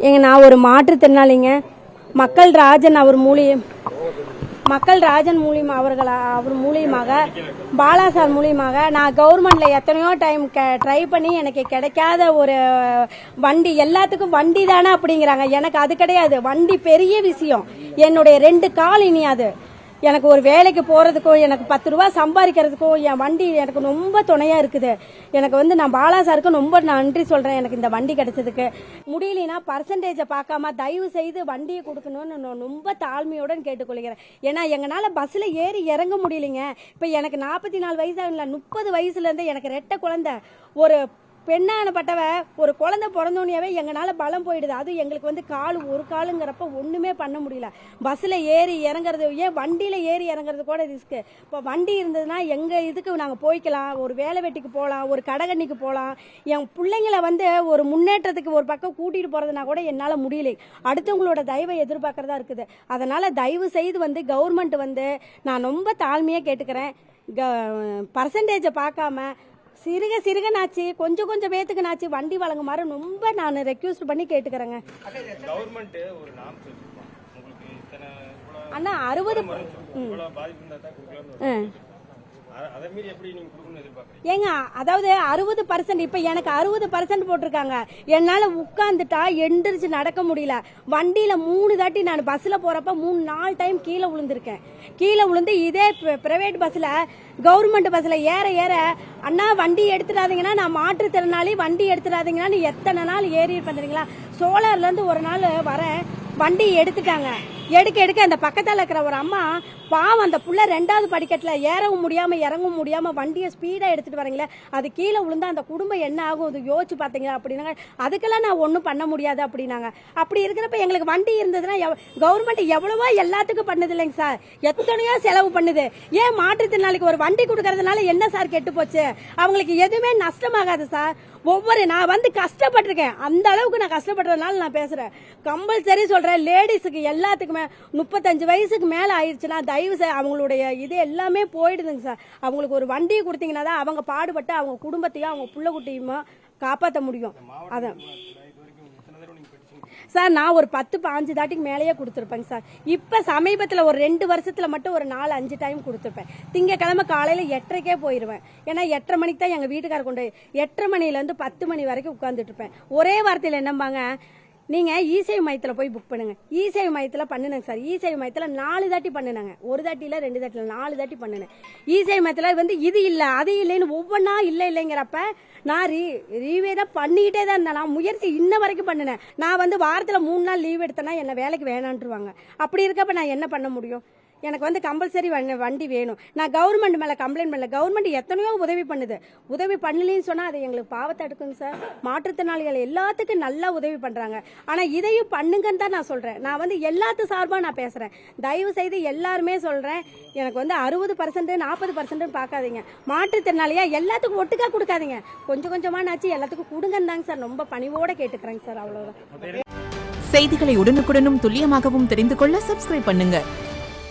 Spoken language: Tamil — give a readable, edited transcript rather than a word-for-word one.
நான் ஒரு மாற்றுத்திறனாளிங்க. மக்கள் ராஜன் அவர் மூலியமாக பாலா சார் மூலியமாக நான் கவர்மெண்ட்ல எத்தனையோ டைம் ட்ரை பண்ணி எனக்கு கிடைக்காத ஒரு வண்டி, எல்லாத்துக்கும் வண்டி தானே அப்படிங்கிறாங்க. எனக்கு அது கிடையாது. வண்டி பெரிய விஷயம். என்னுடைய 2 கால் இனியாது எனக்கு ஒரு வேலைக்கு போறதுக்கும் எனக்கு 10 ரூபா சம்பாதிக்கிறதுக்கும் என் வண்டி எனக்கு ரொம்ப துணையா இருக்குது. எனக்கு நான் பாலா சாருக்கு ரொம்ப நன்றி சொல்றேன். எனக்கு இந்த வண்டி கிடைச்சதுக்கு. முடியலனா பர்சன்டேஜை பார்க்காம தயவு செய்து வண்டியை கொடுக்கணும்னு நான் ரொம்ப தாழ்மையுடன் கேட்டுக்கொள்கிறேன். ஏன்னா எங்களால பஸ்ல ஏறி இறங்க முடியலைங்க. இப்ப எனக்கு 44 வயசு இல்லை, 30 வயசுல இருந்து எனக்கு 2 குழந்தை. ஒரு பெண்ணானப்பட்டவ ஒரு குழந்தை பிறந்தோன்னே எங்களால பலம் போயிடுது. அது எங்களுக்கு கால் ஒரு காலுங்கிறப்ப ஒண்ணுமே பண்ண முடியல. பஸ்ல ஏறி இறங்குறது, ஏன் வண்டியில ஏறி இறங்குறது கூட ரிஸ்க். இப்போ வண்டி இருந்ததுன்னா எங்க இதுக்கு நாங்க போய்க்கலாம். ஒரு வேலை வெட்டிக்கு போகலாம், ஒரு கடைகண்ணிக்கு போகலாம். என் பிள்ளைங்களை ஒரு முன்னேற்றத்துக்கு ஒரு பக்கம் கூட்டிட்டு போறதுனா கூட என்னால முடியலை. அடுத்தவங்களோட தயவை எதிர்பார்க்கறதா இருக்குது. அதனால தயவு செய்து கவர்மெண்ட் நான் ரொம்ப தாழ்மையா கேட்டுக்கிறேன். பர்சன்டேஜை பார்க்காம சிறுக நாச்சு கொஞ்சம் பேத்துக்கு நாச்சு வண்டி வழங்குமாறு ரொம்ப நான் ரெக்வெஸ்ட் பண்ணி கேட்டுக்கிறேங்க. அண்ணா 60 ஏங்க, அதாவது 60%. இப்ப எனக்கு 60% போட்டிருக்காங்க. என்னால உட்கார்ந்துட்டா எந்திரிச்சு நடக்க முடியல. வண்டியில 3 தாட்டி நான் பஸ்ல போறப்ப 3-4 டைம் கீழே விழுந்திருக்கேன். கீழே விழுந்து இதே பிரைவேட் பஸ்ல கவர்மெண்ட் பஸ்ல ஏற அண்ணா வண்டி எடுத்துடாதீங்கன்னா, நான் மாற்றுத்திறனாளி, வண்டி எடுத்துடாதீங்கன்னா எத்தனை நாள் ஏறி இருப்பீங்களா. சோலார்ல இருந்து ஒரு நாள் வரேன், வண்டி எடுத்துட்டாங்க. எடுக்க அந்த பக்கத்துல இருக்கிற ஒரு அம்மா பாவம், அந்த புள்ள 2வது படிக்கட்டுல ஏறவும் முடியாம இறங்கவும் முடியாம வண்டியை ஸ்பீடா எடுத்துட்டு வரீங்களே, அது கீழே விழுந்தா அந்த குடும்பம் என்ன ஆகும், அது யோசிச்சு பாத்தீங்களா அப்படின்னாங்க. அதுக்கெல்லாம் நான் ஒன்னும் பண்ண முடியாது அப்படின்னாங்க. அப்படி இருக்கிறப்ப எங்களுக்கு வண்டி இருந்ததுன்னா கவர்மெண்ட் எவ்வளவோ எல்லாத்துக்கும் பண்ணுது இல்லைங்க சார், எத்தனையோ செலவு பண்ணுது. ஏன் மாற்றுத்திறனாளிக்கு ஒரு வண்டி கொடுக்கறதுனால என்ன சார் கெட்டு போச்சு? அவங்களுக்கு எதுவுமே நஷ்டமாகாது சார். நான் கஷ்டப்பட்டிருக்கேன். அந்த அளவுக்கு நான் கஷ்டப்படுறதுனால நான் பேசுறேன். கம்பல்சரி சொல்றேன், லேடிஸுக்கு எல்லாத்துக்குமே 35 வயசுக்கு மேல ஆயிடுச்சுன்னா தயவு செய்து அவங்களுடைய இது எல்லாமே போயிடுதுங்க சார். அவங்களுக்கு ஒரு வண்டியை கொடுத்தீங்கன்னா தான் அவங்க பாடுபட்டு அவங்க குடும்பத்தையும் அவங்க புள்ள குட்டியுமா காப்பாற்ற முடியும். அதான் சார், நான் ஒரு 10-15 தாட்டிக்கு மேலேயே கொடுத்துருப்பேங்க சார். இப்ப சமீபத்துல ஒரு 2 வருஷத்துல மட்டும் ஒரு 4-5 டைம் கொடுத்துருப்பேன். திங்கக்கிழமை காலையில 8:30 போயிருவேன். ஏன்னா 8:30 மணிக்கு தான் எங்க வீட்டுக்காரர் கொண்டு 8:30 மணில இருந்து 10 மணி வரைக்கும் உட்கார்ந்துட்டு இருப்பேன். ஒரே வார்த்தையில என்னம்பாங்க, நீங்க இசேவை மையத்துல போய் புக் பண்ணுங்க. இசேவை மையத்துல பண்ணுங்க சார். இசேவை மையத்துல 4 தாட்டி பண்ணுனாங்க. 1 தாட்டில 2 தாட்டில 4 தாட்டி பண்ணுனேன். இசேவை மையத்துல இது இல்ல அது இல்லைன்னு ஒவ்வொன்னா இல்லைங்கிறப்ப நான் ரீவே தான் பண்ணிக்கிட்டே தான் இருந்தேன். நான் முயற்சி இன்ன வரைக்கும் பண்ணினேன். நான் வாரத்துல 3 நாள் லீவ் எடுத்தேன்னா என்ன வேலைக்கு வேணான்ட்டுருவாங்க. அப்படி இருக்கப்ப நான் என்ன பண்ண முடியும்? எனக்கு கம்பல்சரி வண்டி வேணும். நான் கவர்மெண்ட் மேல கம்ப்ளைண்ட் பண்ணல. கவர்மெண்ட் எத்தனையோ உதவி பண்ணுது. உதவி பண்ணலன்னு சொன்னா அது எங்களுக்கு பாவத்தை எடுக்குங்க சார். மாற்றுத்திறனாளிகள் எல்லாத்துக்கும் நல்லா உதவி பண்றாங்க. ஆனா இதையும் பண்ணுங்கன்னு தான் நான் சொல்றேன். நான் எல்லாத்து சார்பா நான் பேசுறேன். தயவு செய்து எல்லாருமே சொல்றேன், எனக்கு 60% 40% பார்க்காதீங்க. மாற்றுத்திறனாளியா எல்லாத்துக்கும் ஒட்டுக்கா கொடுக்காதீங்க. கொஞ்சமா நாச்சு எல்லாத்துக்கும் கொடுங்கன்னு தாங்க சார் ரொம்ப பணிவோட கேட்டுக்கிறேங்க சார். அவ்வளவுதான். செய்திகளை உடனுக்குடனும் துல்லியமாகவும் தெரிந்து கொள்ள சப்ஸ்கிரைப் பண்ணுங்க.